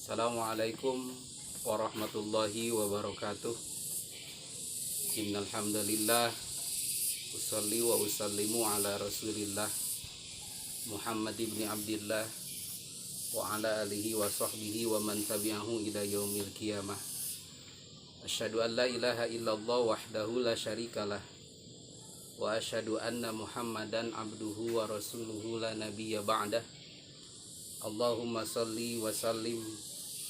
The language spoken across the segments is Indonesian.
Assalamualaikum warahmatullahi wabarakatuh. Innal hamdalillah usolli wa usallimu ala Rasulillah Muhammad ibn Abdillah wa ala alihi wa sahbihi wa man tabi'ahu ila yaumil qiyamah. Asyhadu an la ilaha illallah wahdahu la syarikalah wa asyhadu anna Muhammadan abduhu wa rasuluhu la nabiyya ba'dah. Allahumma salli wa sallim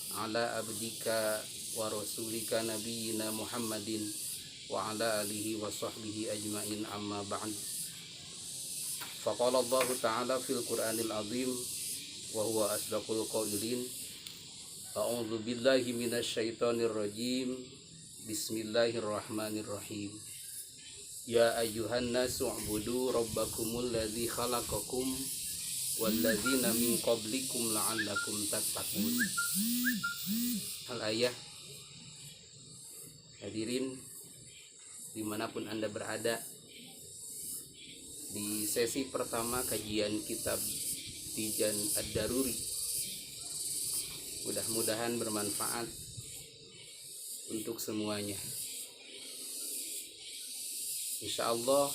ala abdika wa rasulika nabiyyina Muhammadin wa ala alihi wa sahbihi ajma'in, amma ba'd. Faqala Allah ta'ala fil Qur'anil azim wa huwa asdaqul qailin. A'udzu billahi minasy syaithanir rajim. Bismillahirrahmanirrahim. Ya ayyuhan nasu ubudu rabbakumul ladzi khalaqakum walladzina min qablikum la'allakum tattaqun. Al-ayah. Hadirin dimanapun Anda berada, di sesi pertama kajian kitab Tijan Ad-Daruri, mudah-mudahan bermanfaat untuk semuanya. Insya Allah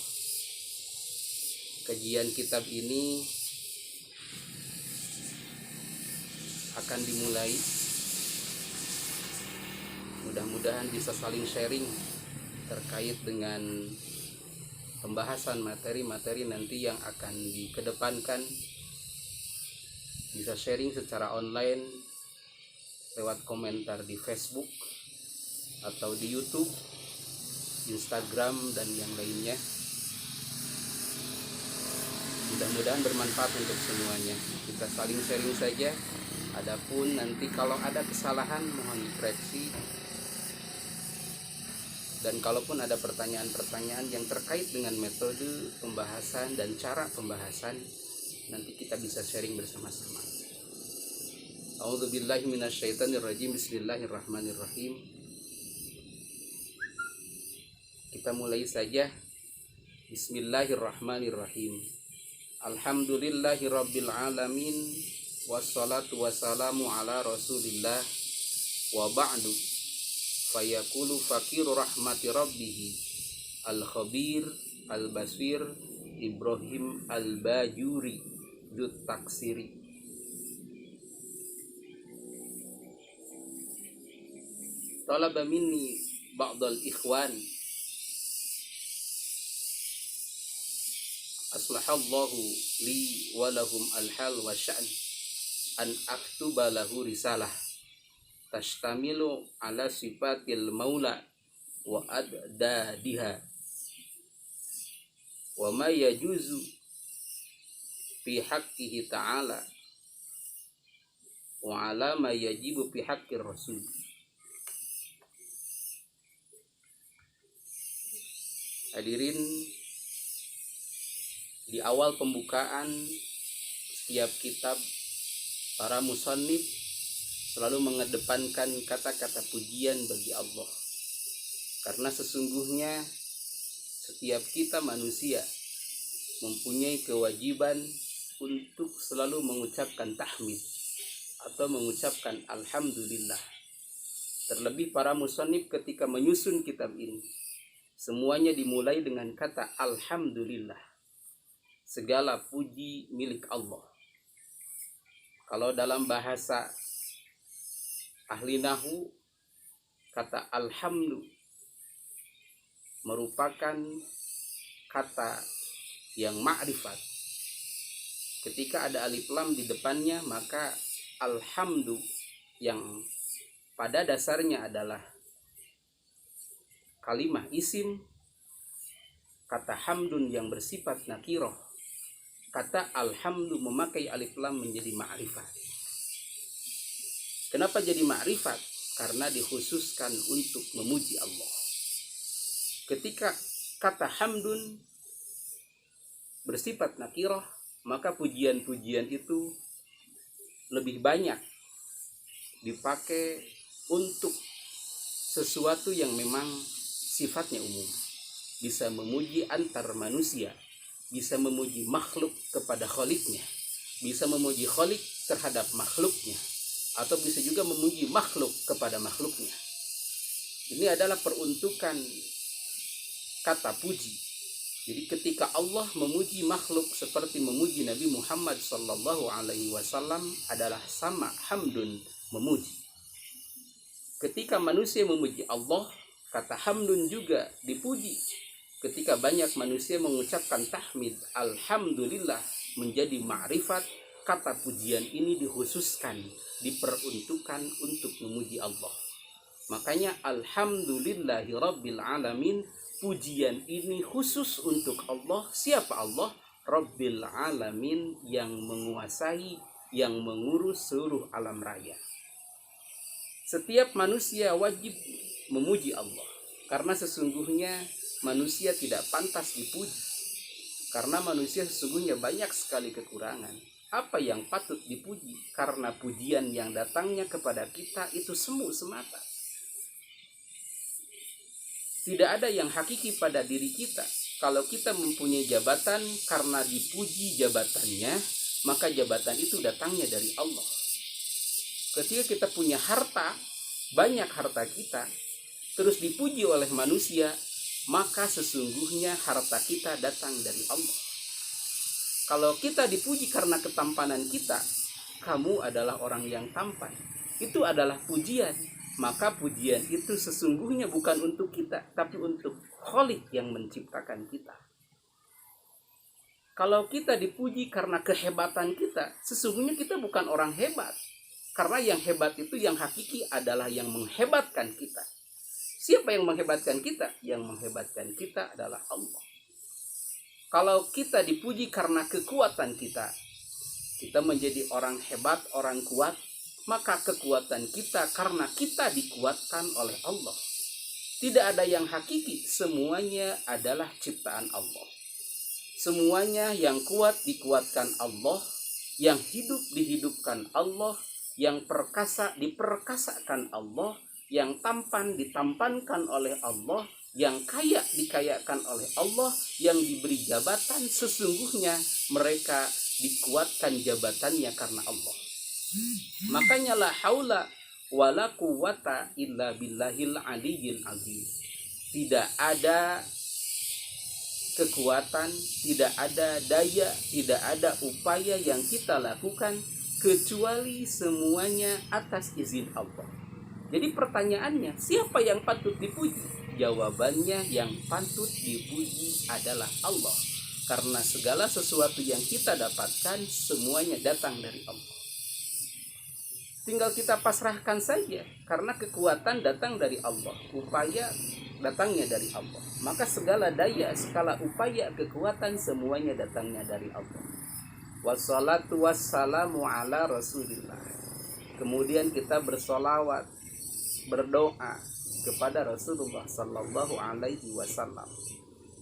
kajian kitab ini akan dimulai. Mudah-mudahan bisa saling sharing terkait dengan pembahasan materi-materi nanti yang akan dikedepankan. Bisa sharing secara online lewat komentar di Facebook atau di YouTube, Instagram, dan yang lainnya. Mudah-mudahan bermanfaat untuk semuanya. Kita saling sharing saja. Adapun nanti kalau ada kesalahan mohon dikoreksi. Dan kalaupun ada pertanyaan-pertanyaan yang terkait dengan metode pembahasan dan cara pembahasan, nanti kita bisa sharing bersama-sama. A'udzubillahi minasyaitonirrajim. Bismillahirrahmanirrahim. Kita mulai saja. Bismillahirrahmanirrahim. Alhamdulillahi rabbil alamin. Wassalatu wassalamu ala rasulillah. Wa ba'du. Fayaqulu fakiru rahmati rabbihi al-khabir al-basir Ibrahim al-Bajuri Dut taksiri. Talaba minni ba'dal ikhwan aslahallahu li walahum al-hal wa sya'n an aktuba lahu risalah tashtamilu ala sifatil maula wa addadiha wa ma yajuzu fi haqqihi ta'ala wa ala ma yajibu fi haqqir rasul. Hadirin, di awal pembukaan setiap kitab, para musannif selalu mengedepankan kata-kata pujian bagi Allah. Karena sesungguhnya setiap kita manusia mempunyai kewajiban untuk selalu mengucapkan tahmid atau mengucapkan alhamdulillah. Terlebih para musannif ketika menyusun kitab ini, semuanya dimulai dengan kata alhamdulillah. Segala puji milik Allah. Kalau dalam bahasa ahli nahu, kata alhamdu merupakan kata yang ma'rifat. Ketika ada alif lam di depannya, maka alhamdu yang pada dasarnya adalah kalimah isim, kata hamdun yang bersifat nakiroh, kata alhamdu memakai alif lam menjadi ma'rifat. Kenapa jadi ma'rifat? Karena dikhususkan untuk memuji Allah. Ketika kata hamdun bersifat nakirah, maka pujian-pujian itu lebih banyak dipakai untuk sesuatu yang memang sifatnya umum. Bisa memuji antar manusia, bisa memuji makhluk kepada khaliknya, bisa memuji khalik terhadap makhluknya, atau bisa juga memuji makhluk kepada makhluknya. Ini adalah peruntukan kata puji. Jadi ketika Allah memuji makhluk seperti memuji Nabi Muhammad sallallahu alaihi wasallam adalah sama hamdun, memuji. Ketika manusia memuji Allah, kata hamdun juga dipuji. Ketika banyak manusia mengucapkan tahmid alhamdulillah menjadi ma'rifat, kata pujian ini dikhususkan, diperuntukkan untuk memuji Allah. Makanya alhamdulillahi rabbil alamin, pujian ini khusus untuk Allah. Siapa Allah? Rabbil alamin, yang menguasai, yang mengurus seluruh alam raya. Setiap manusia wajib memuji Allah, karena sesungguhnya manusia tidak pantas dipuji, karena manusia sesungguhnya banyak sekali kekurangan. Apa yang patut dipuji? Karena pujian yang datangnya kepada kita itu semu semata. Tidak ada yang hakiki pada diri kita. Kalau kita mempunyai jabatan, karena dipuji jabatannya, maka jabatan itu datangnya dari Allah. Ketika kita punya harta, banyak harta kita, terus dipuji oleh manusia, maka sesungguhnya harta kita datang dari Allah. Kalau kita dipuji karena ketampanan kita, kamu adalah orang yang tampan, itu adalah pujian. Maka pujian itu sesungguhnya bukan untuk kita, tapi untuk Khalik yang menciptakan kita. Kalau kita dipuji karena kehebatan kita, sesungguhnya kita bukan orang hebat. Karena yang hebat itu, yang hakiki adalah yang menghebatkan kita. Siapa yang menghebatkan kita? Yang menghebatkan kita adalah Allah. Kalau kita dipuji karena kekuatan kita, kita menjadi orang hebat, orang kuat, maka kekuatan kita karena kita dikuatkan oleh Allah. Tidak ada yang hakiki, semuanya adalah ciptaan Allah. Semuanya yang kuat dikuatkan Allah, yang hidup dihidupkan Allah, yang perkasa diperkasakan Allah, yang tampan ditampankan oleh Allah, yang kaya dikayakan oleh Allah, yang diberi jabatan sesungguhnya mereka dikuatkan jabatannya karena Allah. Makanya la haula wala quwata illa billahil aliyyil azim. Tidak ada kekuatan, tidak ada daya, tidak ada upaya yang kita lakukan kecuali semuanya atas izin Allah. Jadi pertanyaannya, siapa yang patut dipuji? Jawabannya, yang patut dipuji adalah Allah. Karena segala sesuatu yang kita dapatkan semuanya datang dari Allah. Tinggal kita pasrahkan saja, karena kekuatan datang dari Allah, upaya datangnya dari Allah. Maka segala daya, segala upaya, kekuatan semuanya datangnya dari Allah. Wassalatu wassalamu ala Rasulillah. Kemudian kita bersolawat, berdoa kepada Rasulullah sallallahu alaihi wasallam.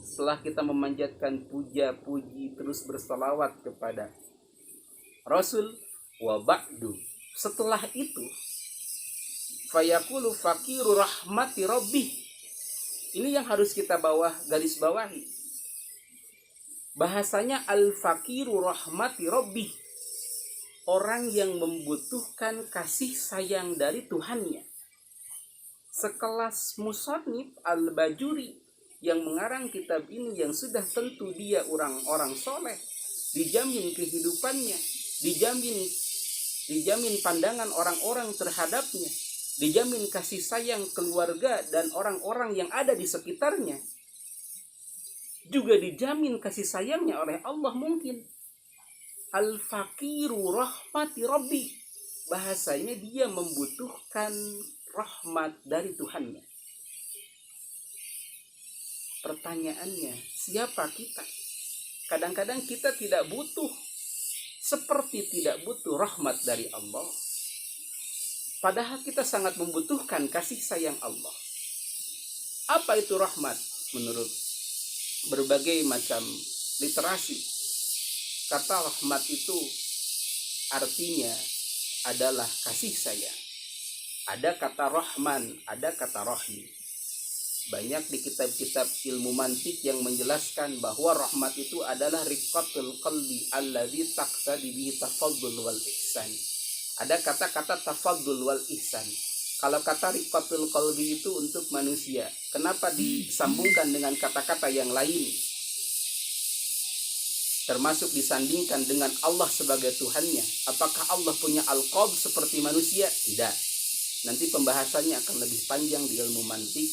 Setelah kita memanjatkan puja-puji, terus bersolawat kepada Rasul, wa ba'du. Setelah itu, fayaqulu faqiru rahmati rabbih. Ini yang harus kita garis bawahi. Bahasanya al-faqiru rahmati rabbih. Orang yang membutuhkan kasih sayang dari Tuhannya. Sekelas Musannif Al-Bajuri yang mengarang kitab ini, yang sudah tentu dia orang-orang soleh, dijamin kehidupannya, dijamin pandangan orang-orang terhadapnya, dijamin kasih sayang keluarga dan orang-orang yang ada di sekitarnya, juga dijamin kasih sayangnya oleh Allah mungkin. Al-faqiru rahmati rabbi, bahasanya dia membutuhkan rahmat dari Tuhannya. Pertanyaannya, siapa kita? Kadang-kadang kita tidak butuh, seperti tidak butuh rahmat dari Allah. Padahal kita sangat membutuhkan kasih sayang Allah. Apa itu rahmat? Menurut berbagai macam literasi, kata rahmat itu artinya adalah kasih sayang. Ada kata rahman, ada kata rahim. Banyak di kitab-kitab ilmu mantik yang menjelaskan bahwa rahmat itu adalah riqatul qalbi alladzi taqtadi bihi tafaddul wal ihsan. Ada kata-kata tafaddul wal ihsan. Kalau kata riqatul qalbi itu untuk manusia, kenapa disambungkan dengan kata-kata yang lain? Termasuk disandingkan dengan Allah sebagai Tuhannya. Apakah Allah punya al-qalb seperti manusia? Tidak. Nanti pembahasannya akan lebih panjang di ilmu mantik,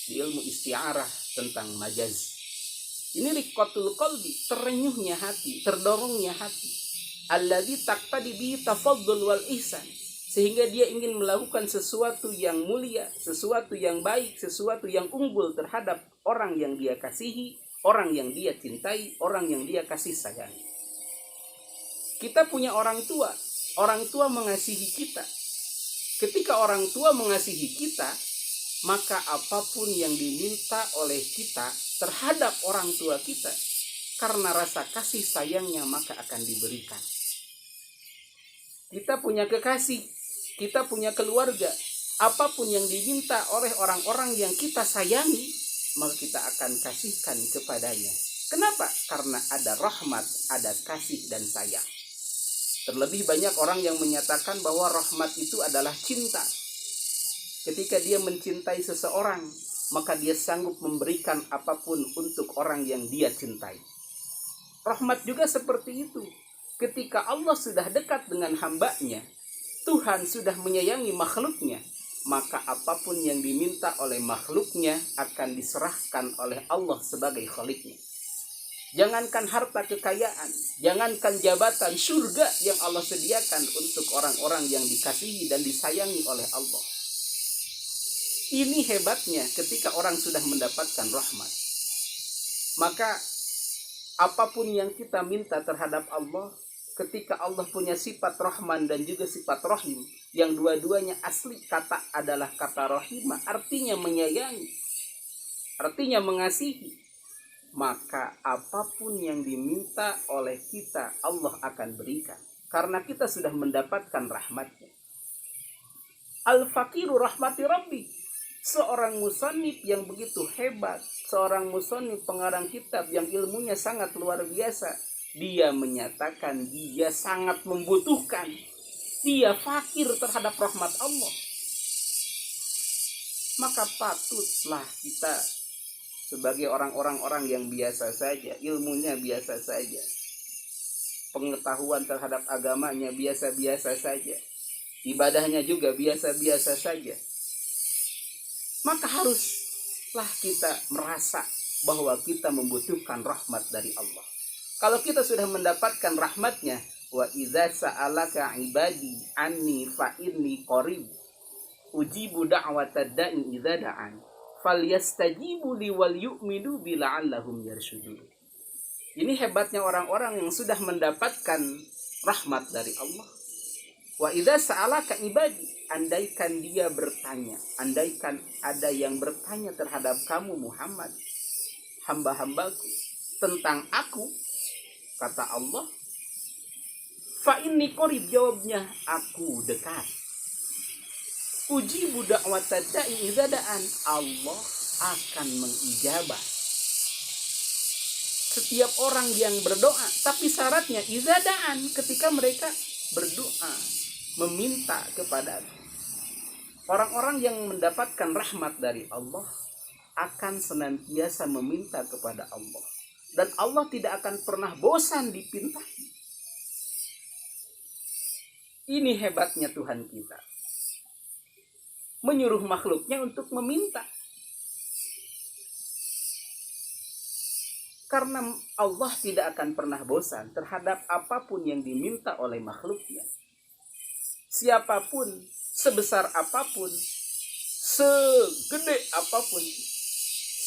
di ilmu isti'arah tentang majaz. Ini riqatul qalbi, terenyuhnya hati, terdorongnya hati. Alladzi taqtadi bihi tafaddul wal ihsan. Sehingga dia ingin melakukan sesuatu yang mulia, sesuatu yang baik, sesuatu yang unggul terhadap orang yang dia kasihi, orang yang dia cintai, orang yang dia kasih sayangi. Kita punya orang tua mengasihi kita. Ketika orang tua mengasihi kita, maka apapun yang diminta oleh kita terhadap orang tua kita, karena rasa kasih sayangnya maka akan diberikan. Kita punya kekasih, kita punya keluarga, apapun yang diminta oleh orang-orang yang kita sayangi, maka kita akan kasihkan kepadanya. Kenapa? Karena ada rahmat, ada kasih dan sayang. Terlebih banyak orang yang menyatakan bahwa rahmat itu adalah cinta. Ketika dia mencintai seseorang, maka dia sanggup memberikan apapun untuk orang yang dia cintai. Rahmat juga seperti itu. Ketika Allah sudah dekat dengan hambanya, Tuhan sudah menyayangi makhluknya, maka apapun yang diminta oleh makhluknya akan diserahkan oleh Allah sebagai khaliknya. Jangankan harta kekayaan, jangankan jabatan, surga yang Allah sediakan untuk orang-orang yang dikasihi dan disayangi oleh Allah. Ini hebatnya ketika orang sudah mendapatkan rahmat. Maka apapun yang kita minta terhadap Allah, ketika Allah punya sifat Rahman dan juga sifat Rahim, yang dua-duanya asli kata adalah kata Rahimah, artinya menyayangi, artinya mengasihi, maka apapun yang diminta oleh kita Allah akan berikan, karena kita sudah mendapatkan rahmatnya. Al-faqiru rahmati rabbi. Seorang musannif yang begitu hebat, seorang musannif pengarang kitab yang ilmunya sangat luar biasa, dia menyatakan dia sangat membutuhkan, dia fakir terhadap rahmat Allah. Maka patutlah kita sebagai orang-orang yang biasa saja, ilmunya biasa saja, pengetahuan terhadap agamanya biasa-biasa saja, ibadahnya juga biasa-biasa saja, maka haruslah kita merasa bahwa kita membutuhkan rahmat dari Allah. Kalau kita sudah mendapatkan rahmatnya, wa idza sa'alaka ibadi anni fa inni qarib ujibu da'watad da'i idza da'an falyastajibu li wal yu'minu bi la'allahum yarshudun. Ini hebatnya orang-orang yang sudah mendapatkan rahmat dari Allah. Wa idza sa'alaka ibadi, andaikan dia bertanya, andaikan ada yang bertanya terhadap kamu Muhammad, hamba-hambaku, tentang aku, kata Allah, fa inni qarib, jawabnya aku dekat. Ujibu da'watad da'i idza da'an, Allah akan mengijabah setiap orang yang berdoa, tapi syaratnya idza da'an, ketika mereka berdoa meminta kepada orang-orang yang mendapatkan rahmat dari Allah akan senantiasa meminta kepada Allah, dan Allah tidak akan pernah bosan dipintai. Ini hebatnya Tuhan kita, menyuruh makhluknya untuk meminta, karena Allah tidak akan pernah bosan terhadap apapun yang diminta oleh makhluknya. Siapapun, sebesar apapun, segede apapun,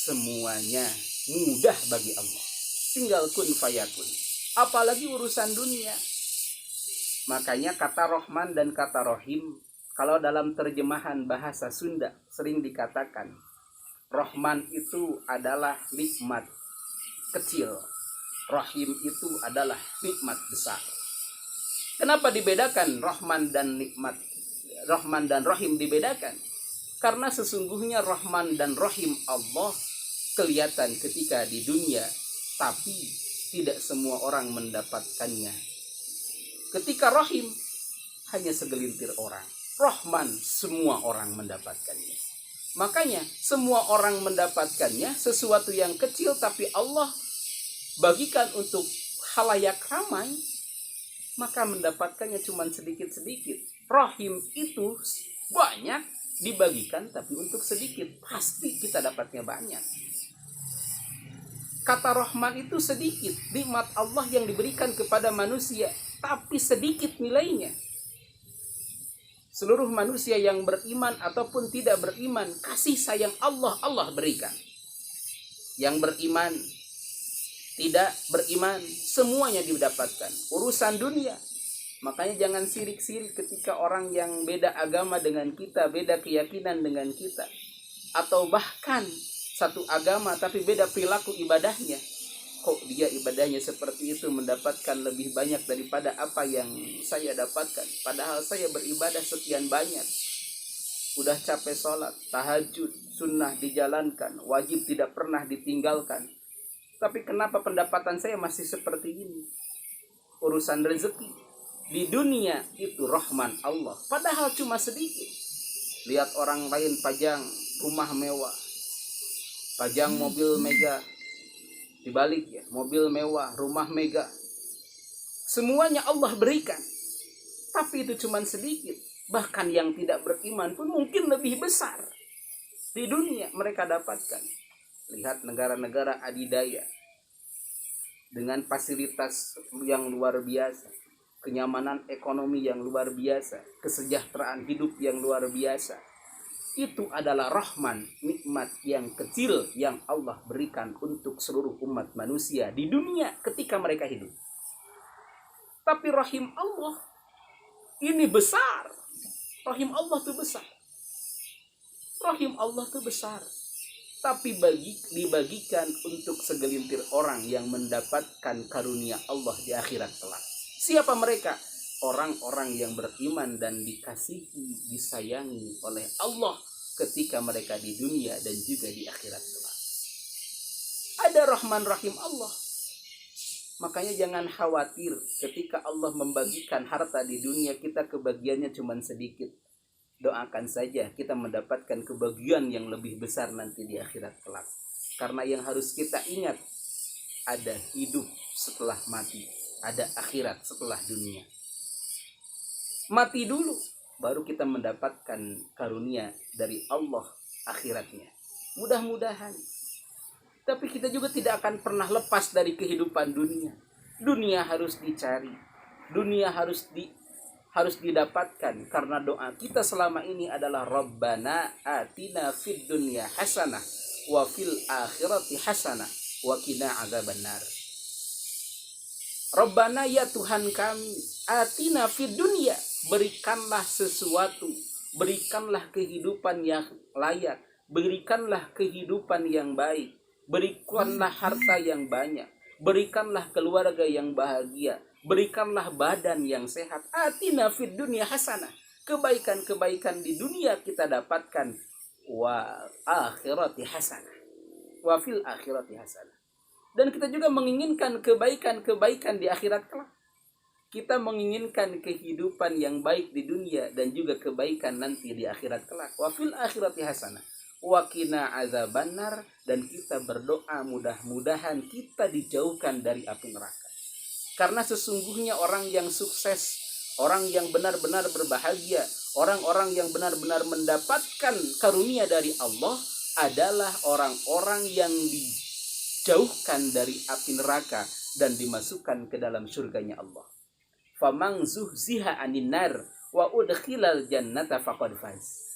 semuanya mudah bagi Allah. Tinggal kun fayakun. Apalagi urusan dunia. Makanya kata Rahman dan kata Rahim, kalau dalam terjemahan bahasa Sunda sering dikatakan, Rahman itu adalah nikmat kecil, Rahim itu adalah nikmat besar. Kenapa dibedakan Rahman dan nikmat, Rahman dan Rahim dibedakan? Karena sesungguhnya Rahman dan Rahim Allah kelihatan ketika di dunia, tapi tidak semua orang mendapatkannya. Ketika rahim hanya segelintir orang, Rahman semua orang mendapatkannya. Makanya semua orang mendapatkannya, sesuatu yang kecil tapi Allah bagikan untuk khalayak ramai, maka mendapatkannya cuma sedikit-sedikit. Rahim itu banyak dibagikan tapi untuk sedikit, pasti kita dapatnya banyak. Kata Rahman itu sedikit, nikmat Allah yang diberikan kepada manusia, tapi sedikit nilainya. Seluruh manusia yang beriman ataupun tidak beriman, kasih sayang Allah berikan. Yang beriman, tidak beriman, semuanya didapatkan. Urusan dunia. Makanya jangan sirik-sirik ketika orang yang beda agama dengan kita, beda keyakinan dengan kita. Atau bahkan satu agama tapi beda perilaku ibadahnya. Kok dia ibadahnya seperti itu, mendapatkan lebih banyak daripada apa yang saya dapatkan. Padahal saya beribadah sekian banyak. Udah capek sholat, tahajud, sunnah dijalankan, wajib tidak pernah ditinggalkan. Tapi kenapa pendapatan saya masih seperti ini? Urusan rezeki di dunia itu rahman Allah, padahal cuma sedikit. Lihat orang lain pajang rumah mewah, pajang mobil mega. Dibalik ya, mobil mewah, rumah mega, semuanya Allah berikan, tapi itu cuma sedikit. Bahkan yang tidak beriman pun mungkin lebih besar di dunia mereka dapatkan. Lihat negara-negara adidaya dengan fasilitas yang luar biasa, kenyamanan ekonomi yang luar biasa, kesejahteraan hidup yang luar biasa. Itu adalah rahman, nikmat yang kecil yang Allah berikan untuk seluruh umat manusia di dunia ketika mereka hidup. Tapi rahim Allah ini besar. Rahim Allah itu besar. Rahim Allah itu besar. Tapi dibagikan untuk segelintir orang yang mendapatkan karunia Allah di akhirat kelak. Siapa mereka? Orang-orang yang beriman dan dikasihi, disayangi oleh Allah ketika mereka di dunia dan juga di akhirat kelak. Ada Rahman Rahim Allah. Makanya jangan khawatir ketika Allah membagikan harta di dunia, kita kebagiannya cuma sedikit. Doakan saja kita mendapatkan kebagian yang lebih besar nanti di akhirat kelak. Karena yang harus kita ingat, ada hidup setelah mati, ada akhirat setelah dunia. Mati dulu, baru kita mendapatkan karunia dari Allah akhiratnya. Mudah-mudahan. Tapi kita juga tidak akan pernah lepas dari kehidupan dunia. Dunia harus dicari. Dunia harus didapatkan. Karena doa kita selama ini adalah Rabbana atina fid dunya hasanah wa fil akhirati hasanah wa qina adzabannar. Rabbana, ya Tuhan kami, atina fid dunya, berikanlah sesuatu, berikanlah kehidupan yang layak, berikanlah kehidupan yang baik, berikanlah harta yang banyak, berikanlah keluarga yang bahagia, berikanlah badan yang sehat. Atina fid dunya hasanah, kebaikan-kebaikan di dunia kita dapatkan, wa akhirati hasanah, wa fil akhirati hasanah. Dan kita juga menginginkan kebaikan-kebaikan di akhirat kelak. Kita menginginkan kehidupan yang baik di dunia dan juga kebaikan nanti di akhirat kelak. Wa fil akhirati hasanah wa qina adzabannar, dan kita berdoa mudah-mudahan kita dijauhkan dari api neraka. Karena sesungguhnya orang yang sukses, orang yang benar-benar berbahagia, orang-orang yang benar-benar mendapatkan karunia dari Allah adalah orang-orang yang dijauhkan dari api neraka dan dimasukkan ke dalam surganya Allah. Faman zuhziha 'anil nar wa udkhilal jannata faqad faz.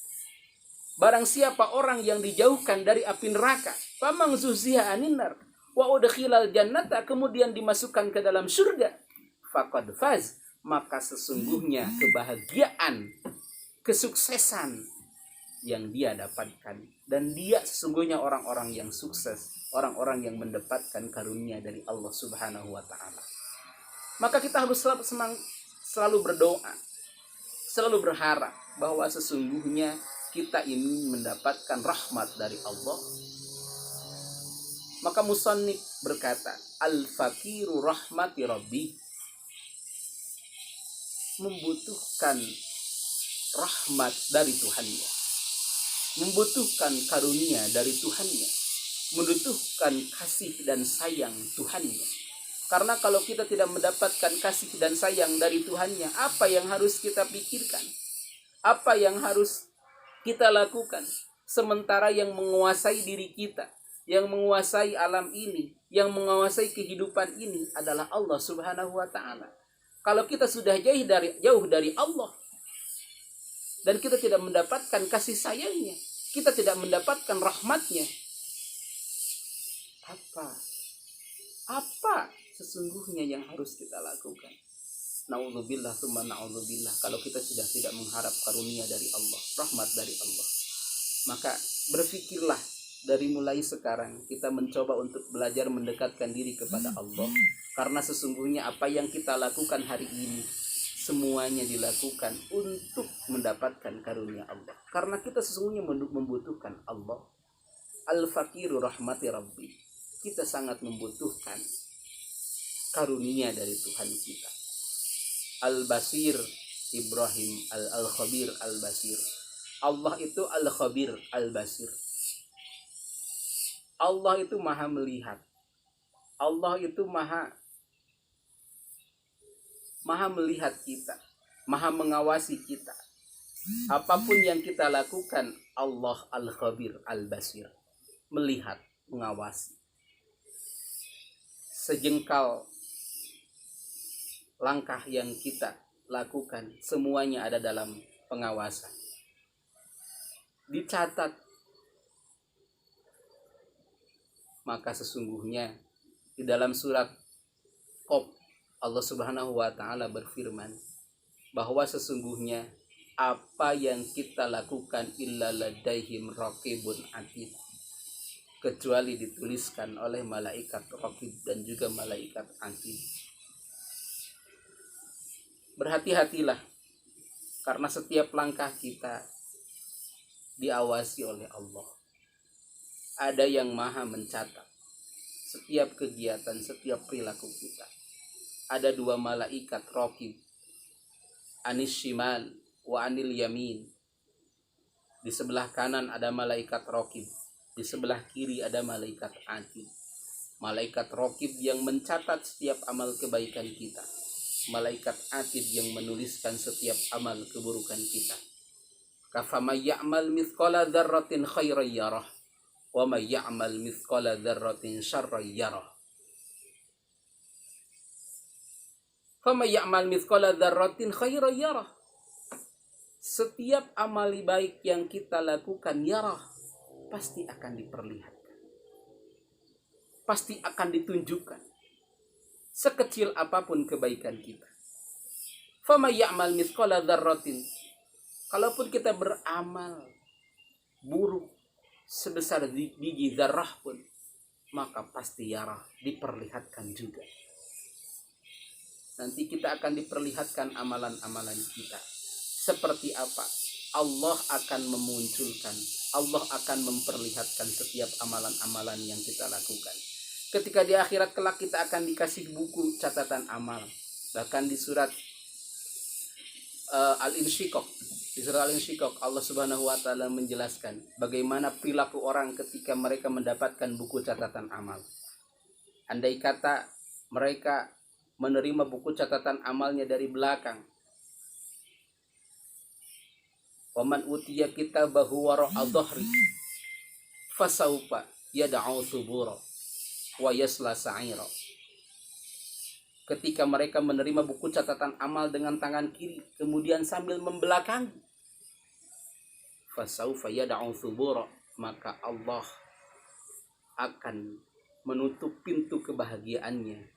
Barang siapa orang yang dijauhkan dari api neraka, faman zuhziha 'anil nar wa udkhilal jannata, kemudian dimasukkan ke dalam surga, faqad faz, maka sesungguhnya kebahagiaan, kesuksesan yang dia dapatkan, dan dia sesungguhnya orang-orang yang sukses, orang-orang yang mendapatkan karunia dari Allah Subhanahu wa taala. Maka kita harus selalu berdoa, selalu berharap bahwa sesungguhnya kita ini mendapatkan rahmat dari Allah. Maka musannif berkata, al-faqiru rahmati rabbi. membutuhkan rahmat dari Tuhannya, membutuhkan karunia dari Tuhannya, membutuhkan kasih dan sayang Tuhannya. Karena kalau kita tidak mendapatkan kasih dan sayang dari Tuhannya, apa yang harus kita pikirkan? Apa yang harus kita lakukan? Sementara yang menguasai diri kita, yang menguasai alam ini, yang menguasai kehidupan ini adalah Allah Subhanahu wa Ta'ala. Kalau kita sudah jauh dari Allah dan kita tidak mendapatkan kasih sayangnya, kita tidak mendapatkan rahmatnya, apa sesungguhnya yang harus kita lakukan? Na'udzubillah tsumma na'udzubillah. Kalau kita sudah tidak mengharap karunia dari Allah, rahmat dari Allah, maka berpikirlah dari mulai sekarang kita mencoba untuk belajar mendekatkan diri kepada Allah. Karena sesungguhnya apa yang kita lakukan hari ini semuanya dilakukan untuk mendapatkan karunia Allah. Karena kita sesungguhnya membutuhkan Allah. Al-faqiru rahmati rabbi. Kita sangat membutuhkan karunia dari Tuhan kita. Al-Basir Ibrahim Al-Khabir Al-Basir. Allah itu Al-Khabir Al-Basir. Allah itu maha melihat. Allah itu maha melihat kita, maha mengawasi kita. Apapun yang kita lakukan, Allah Al-Khabir Al-Basir, melihat, mengawasi. Sejengkal langkah yang kita lakukan, semuanya ada dalam pengawasan. Dicatat. Maka sesungguhnya di dalam surat Qaf Allah Subhanahu wa Ta'ala berfirman bahwa sesungguhnya apa yang kita lakukan illa ladaihim raqibun atid, kecuali dituliskan oleh malaikat raqib dan juga malaikat atid. Berhati-hatilah karena setiap langkah kita diawasi oleh Allah. Ada yang maha mencatat setiap kegiatan, setiap perilaku kita. Ada dua malaikat raqib, anis shimal wa anil yamin. Di sebelah kanan ada malaikat raqib, di sebelah kiri ada malaikat atid. Malaikat raqib yang mencatat setiap amal kebaikan kita, malaikat atid yang menuliskan setiap amal keburukan kita. Kafamay ya'mal mithqala dzarratin khairan yarah wa may ya'mal mithqala dzarratin syarran yarah. Famay ya'mal mithqala dzarratin khairan yarah. Setiap amal baik yang kita lakukan yarah, pasti akan diperlihatkan, pasti akan ditunjukkan, sekecil apapun kebaikan kita. Famay ya'mal mithqala dzarratin, kalaupun kita beramal buruk sebesar biji zarrah pun, maka pasti yarah, diperlihatkan juga. Nanti kita akan diperlihatkan amalan-amalan kita. Seperti apa? Allah akan memunculkan, Allah akan memperlihatkan setiap amalan-amalan yang kita lakukan. Ketika di akhirat kelak kita akan dikasih buku catatan amal. Bahkan di surat Al-Insyiqaq, di surah Al-Insyiqaq Allah Subhanahu wa Ta'ala menjelaskan bagaimana perilaku orang ketika mereka mendapatkan buku catatan amal. Andai kata mereka menerima buku catatan amalnya dari belakang, waman utiya kitabahu wara'a dhahri fasaufa yad'u thubura wa yasla sa'ira. Ketika mereka menerima buku catatan amal dengan tangan kiri, kemudian sambil membelakangi, fasaufa yad'u thubura, maka Allah akan menutup pintu kebahagiaannya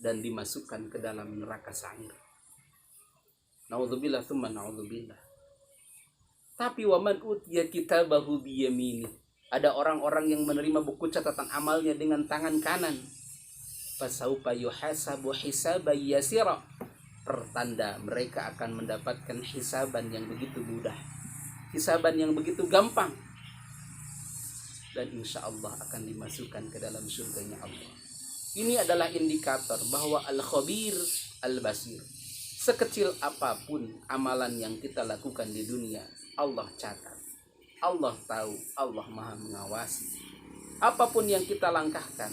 dan dimasukkan ke dalam neraka sa'ir. Na'udzubillah tsumma na'udzubillah. Tapi waman utiya kitabahu biyamini, ada orang-orang yang menerima buku catatan amalnya dengan tangan kanan, fasaufa yuhasabu hisaban yasira, pertanda mereka akan mendapatkan hisaban yang begitu mudah, hisaban yang begitu gampang, dan insya Allah akan dimasukkan ke dalam surganya Allah. Ini adalah indikator bahwa Al-Khabir Al-Basir, Sekecil apapun amalan yang kita lakukan di dunia, Allah catat, Allah tahu, Allah maha mengawasi. Apapun yang kita langkahkan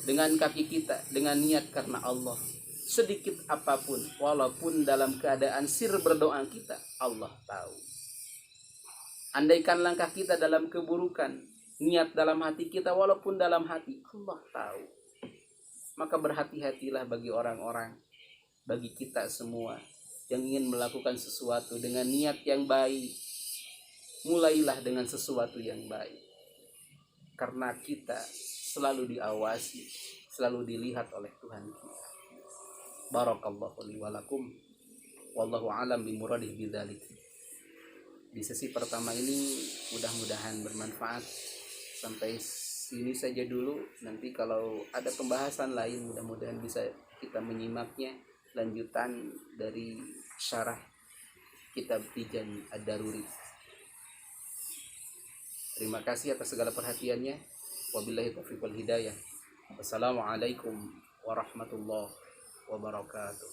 dengan kaki kita, dengan niat karena Allah, sedikit apapun, walaupun dalam keadaan sir berdoa kita, Allah tahu. Andaikan langkah kita dalam keburukan, niat dalam hati kita, walaupun dalam hati, Allah tahu. Maka berhati-hatilah bagi orang-orang, bagi kita semua yang ingin melakukan sesuatu dengan niat yang baik. Mulailah dengan sesuatu yang baik, karena kita selalu diawasi, selalu dilihat oleh Tuhan kita. Barakallahu li wa lakum, wallahu alam bimuradih bidzalik. Di sesi pertama ini mudah-mudahan bermanfaat. Sampai sini saja dulu. Nanti kalau ada pembahasan lain mudah-mudahan bisa kita menyimaknya, lanjutan dari syarah kitab Tijan Ad-Daruri. Terima kasih atas segala perhatiannya. Wabillahi taufiq wal hidayah. Wassalamualaikum warahmatullahi wabarakatuh.